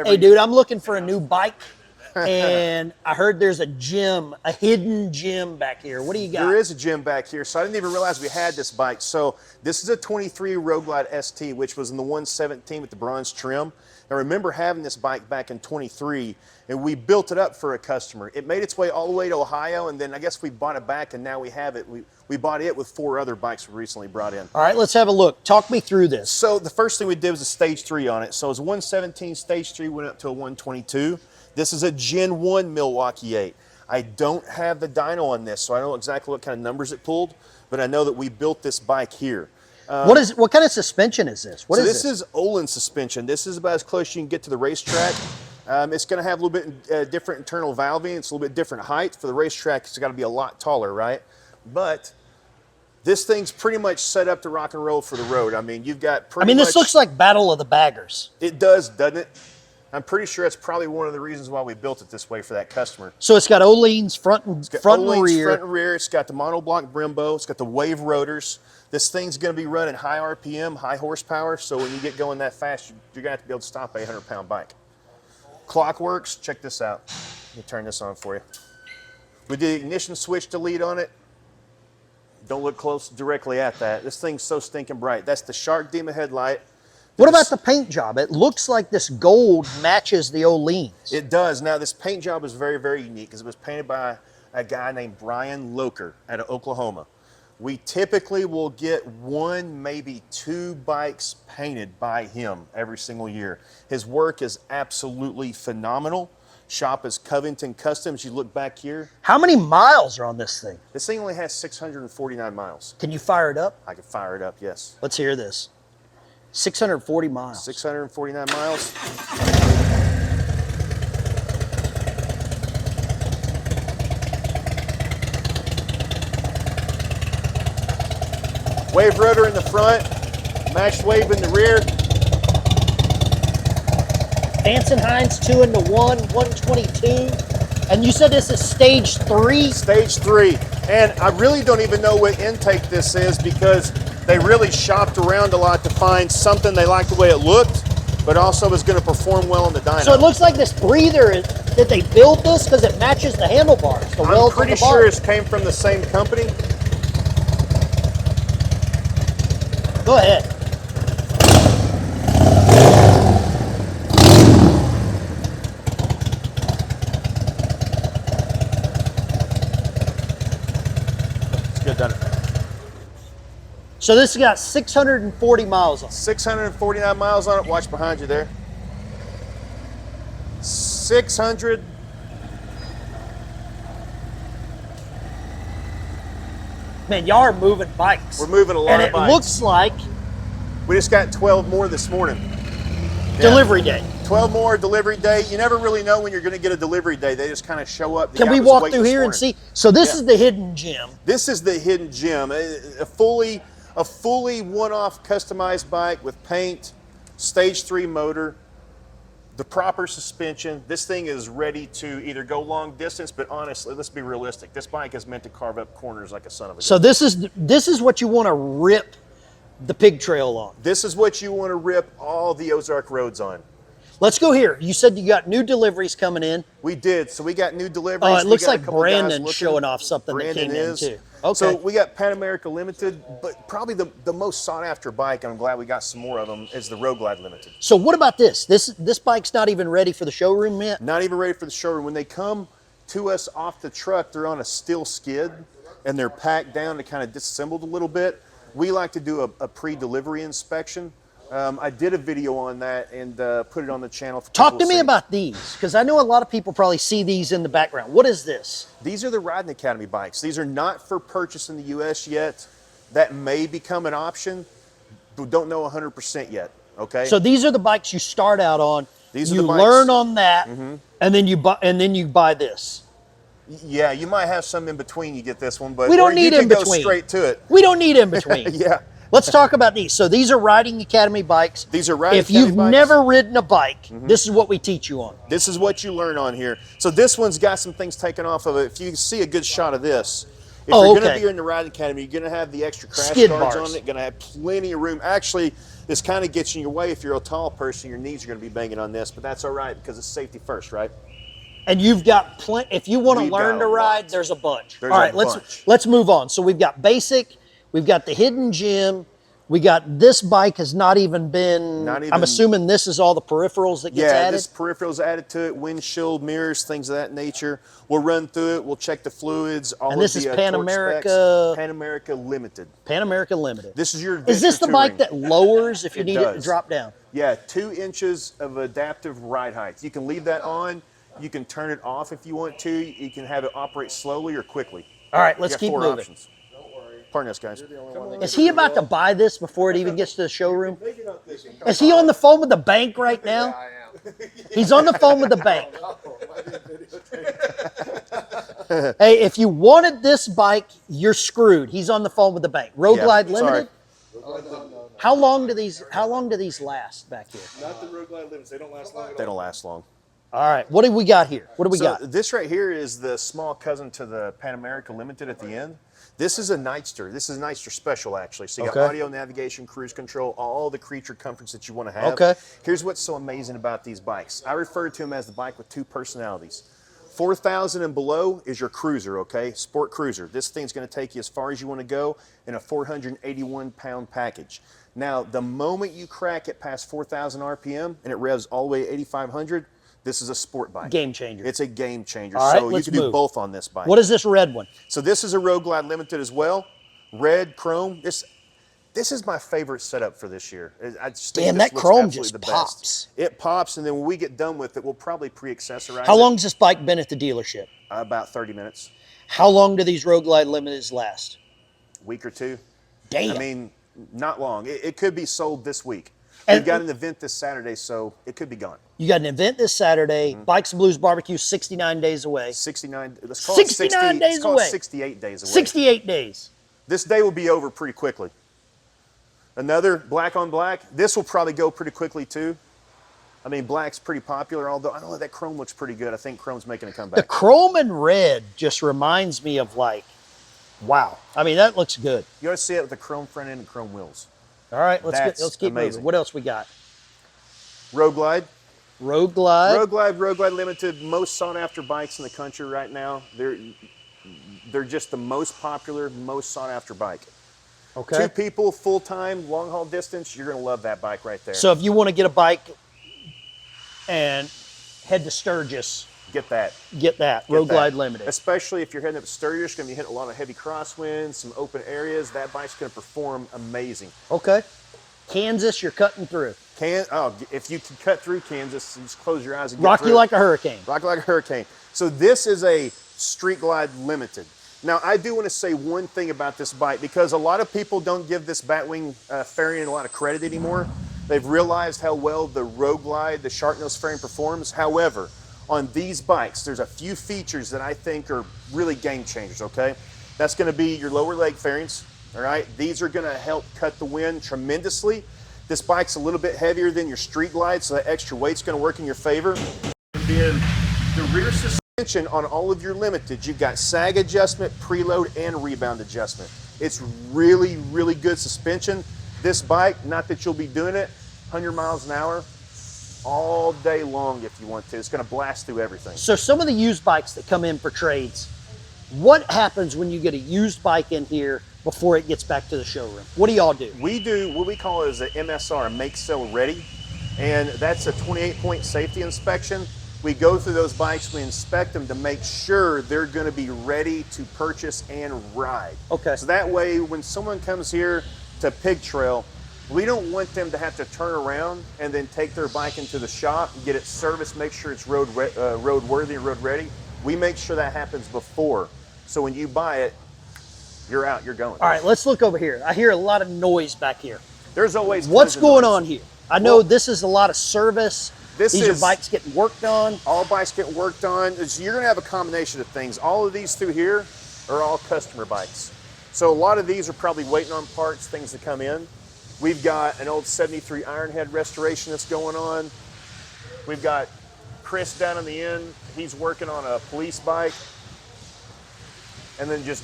Hey, dude, I'm looking for a new bike, and I heard there's a gym, a hidden gym back here. What do you got? There is a gym back here, so I didn't even realize we had this bike. So this is a 23 Road Glide ST, which was in the 117 with the bronze trim. I remember having this bike back in 23, and we built it up for a customer. It made its way all the way to Ohio, and then I guess we bought it back, and now we have it. We bought it with 4 other bikes we recently brought in. All right, let's have a look. Talk me through this. So the first thing we did was a stage 3 on it. So it was a 117 stage 3, went up to a 122. This is a Gen 1 Milwaukee 8. I don't have the dyno on this, so I don't know exactly what kind of numbers it pulled, but I know that we built this bike here. What kind of suspension is this? What is this? This is Öhlins suspension. This is about as close as you can get to the racetrack. It's going to have a little bit different internal valving. It's a little bit different height. For the racetrack, it's got to be a lot taller, right? But this thing's pretty much set up to rock and roll for the road. I mean, you've got pretty much... this looks like Battle of the Baggers. It does, doesn't it? I'm pretty sure that's probably one of the reasons why we built it this way for that customer. So it's got Öhlins front and rear. Front and rear. It's got the monoblock Brembo. It's got the wave rotors. This thing's going to be running high RPM, high horsepower. So when you get going that fast, you're going to have to be able to stop a 100-pound bike. Clockworks. Check this out. Let me turn this on for you. We did the ignition switch delete on it. Don't look close directly at that. This thing's so stinking bright. That's the Shark Demon headlight. What about the paint job? It looks like this gold matches the Öhlins. It does. Now, this paint job is very, very unique because it was painted by a guy named Brian Loker out of Oklahoma. We typically will get 1, maybe 2 bikes painted by him every single year. His work is absolutely phenomenal. Shop is Covington Customs. You look back here. How many miles are on this thing? This thing only has 649 miles. Can you fire it up? I can fire it up, yes. Let's hear this. 640 miles. 649 miles. Wave rotor in the front, matched wave in the rear. Vance and Hines 2 into 1, 122. And you said this is stage 3? Stage 3. And I really don't even know what intake this is because they really shopped around a lot to find something they liked the way it looked, but also is going to perform well on the dyno. So it looks like this breather, did they build this because it matches the handlebars? I'm pretty sure it came from the same company. Go ahead. It's good, done it. So this has got 640 miles on it. 649 miles on it. Watch behind you there. 600. Man, y'all are moving bikes. We're moving a lot of bikes. And it looks like we just got 12 more this morning. delivery day. 12 more delivery day. You never really know when you're going to get a delivery day. They just kind of show up. Can we walk through here and see? So this is the hidden gym. This is the hidden gym. A fully one-off customized bike with paint, stage 3 motor, the proper suspension. This thing is ready to either go long distance, but honestly, let's be realistic. This bike is meant to carve up corners like a son of a gun. So this is what you want to rip the Pig Trail on. This is what you want to rip all the Ozark roads on. Let's go here. You said you got new deliveries coming in. We did. So we got new deliveries. Oh, it looks like Brandon's showing off something that came in too. Okay. So we got Pan America Limited, but probably the most sought after bike, and I'm glad we got some more of them, is the Road Glide Limited. So what about this? This bike's not even ready for the showroom yet? Not even ready for the showroom. When they come to us off the truck, they're on a steel skid, and they're packed down to kind of disassembled a little bit. We like to do a pre-delivery inspection. I did a video on that and put it on the channel. Talk to me about these, because I know a lot of people probably see these in the background. What is this? These are the Riding Academy bikes. These are not for purchase in the U.S. yet. That may become an option, but don't know 100% yet, okay? So these are the bikes you start out on. These are the bikes. You learn on that, and then you buy this. Yeah, you might have some in between you get this one, but we don't need in between. Go straight to it. We don't need in between. Yeah. Let's talk about these. So these are Riding Academy bikes. These are Riding Academy bikes. If you've never ridden a bike, this is what we teach you on. This is what you learn on here. So this one's got some things taken off of it. If you see a good shot of this, if you're going to be in the Riding Academy, you're going to have the extra crash guards on it, going to have plenty of room. Actually, This kind of gets in your way. If you're a tall person, your knees are going to be banging on this, but that's all right because it's safety first, right? And you've got plenty. If you want to We've learn got to a ride, lot. there's a bunch. There's All a right, bunch. let's move on. So we've got basic, we've got the hidden gem, we got this bike has not even been. Not I'm even- assuming this is all the peripherals that gets Yeah, added. this peripherals added to it, windshield, mirrors, things of that nature. We'll run through it. We'll check the fluids. All And this of is the Pan torque America- specs. Pan America Limited. Pan America Limited. This is your Is this the adventure bike touring. that lowers if you It need it to does. drop down? Yeah, 2 inches of adaptive ride height. You can leave that on. You can turn it off if you want to. You can have it operate slowly or quickly. All right, You let's got keep 4 moving. options. Pardon us, guys. Is he about to buy this before it even gets to the showroom? Is he on the phone with the bank right now? I am. He's on the phone with the bank. Hey, if you wanted this bike, you're screwed. He's on the phone with the bank. Road Yeah, Glide sorry. Limited. How long do these last back here? Not the Road Glide limits. They don't last long at They all. don't last long. All right, what do we got here? What do we So got? this right here is the small cousin to the Pan America Limited at the end. This is a Nightster. This is a Nightster Special, actually. So you got Okay. audio, navigation, cruise control, all the creature comforts that you want to have. Okay. Here's what's so amazing about these bikes. I refer to them as the bike with 2 personalities. 4,000 and below is your cruiser, okay? Sport cruiser. This thing's going to take you as far as you want to go in a 481-pound package. Now, the moment you crack it past 4,000 RPM and it revs all the way to 8,500, this is a sport bike. Game changer. It's a game changer. All right, so you let's can do move. both on this bike. What is this red one? So this is a Road Glide Limited as well. Red, chrome. This is my favorite setup for this year. I just think Damn, this that looks chrome absolutely just the best. pops. It pops, and then when we get done with it, we'll probably pre-accessorize How it. long's this bike been at the dealership? About 30 minutes, How long do these Road Glide Limiteds last? week or two. Damn. I mean, not long. It could be sold this week. And- We've got an event this Saturday, so it could be gone. You got an event this Saturday. Mm-hmm. Bikes and Blues Barbecue, 69 days away. 69. Let's call it 69 days let's call away. It 68 days away. 68 days. This day will be over pretty quickly. Another black on black. This will probably go pretty quickly too. I mean, black's pretty popular, although I don't know, that chrome looks pretty good. I think chrome's making a The comeback. chrome and red just reminds me of like, wow. I mean, that looks good. You ought to see it with the chrome front end and chrome wheels. All right, That's let's keep amazing. moving. What else we got? Road Glide. Road Glide. Road Glide Limited, most sought after bikes in the country right now. They're just the most popular, most sought after bike. Okay. 2 people, full time, long haul distance, you're gonna love that bike right there. So if you want to get a bike and head to Sturgis, get that. get that. Get Road that. Glide Limited. Especially if you're heading up Sturgis, you're gonna be hitting a lot of heavy crosswinds, some open areas. That bike's gonna perform amazing. Okay. Kansas, you're cutting through. If you can cut through Kansas, just close your eyes and get Rock through. you like a hurricane. Rock like a hurricane. So this is a Street Glide Limited. Now, I do want to say one thing about this bike because a lot of people don't give this Batwing fairing a lot of credit anymore. They've realized how well the Road Glide, the shark nose fairing performs. However, on these bikes, there's a few features that I think are really game changers, okay? That's going to be your lower leg fairings, all right? These are going to help cut the wind tremendously. This bike's a little bit heavier than your Street Glide, so that extra weight's going to work in your favor. And then the rear suspension on all of your Limiteds, you've got sag adjustment, preload, and rebound adjustment. It's really, really good suspension. This bike, not that you'll be doing it, 100 miles an hour all day long if you want to. It's going to blast through everything. So some of the used bikes that come in for trades, what happens when you get a used bike in here before it gets back to the showroom? What do y'all do? We do what we call as an MSR, a make sell ready, and that's a 28-point safety inspection. We go through those bikes, we inspect them to make sure they're going to be ready to purchase and ride. Okay. So that way, when someone comes here to Pig Trail, we don't want them to have to turn around and then take their bike into the shop, get it serviced, make sure it's road worthy and road ready. We make sure that happens before. So when you buy it, you're out, you're going. All right, let's look over here. I hear a lot of noise back here. There's always What's tons of going noise. on here? I know Well, this is a lot of service. These are is- bikes getting worked on. All bikes get worked on. You're going to have a combination of things. All of these through here are all customer bikes. So a lot of these are probably waiting on parts, things to come in. We've got an old 73 Ironhead restoration that's going on. We've got Chris down on the end. He's working on a police bike. And then just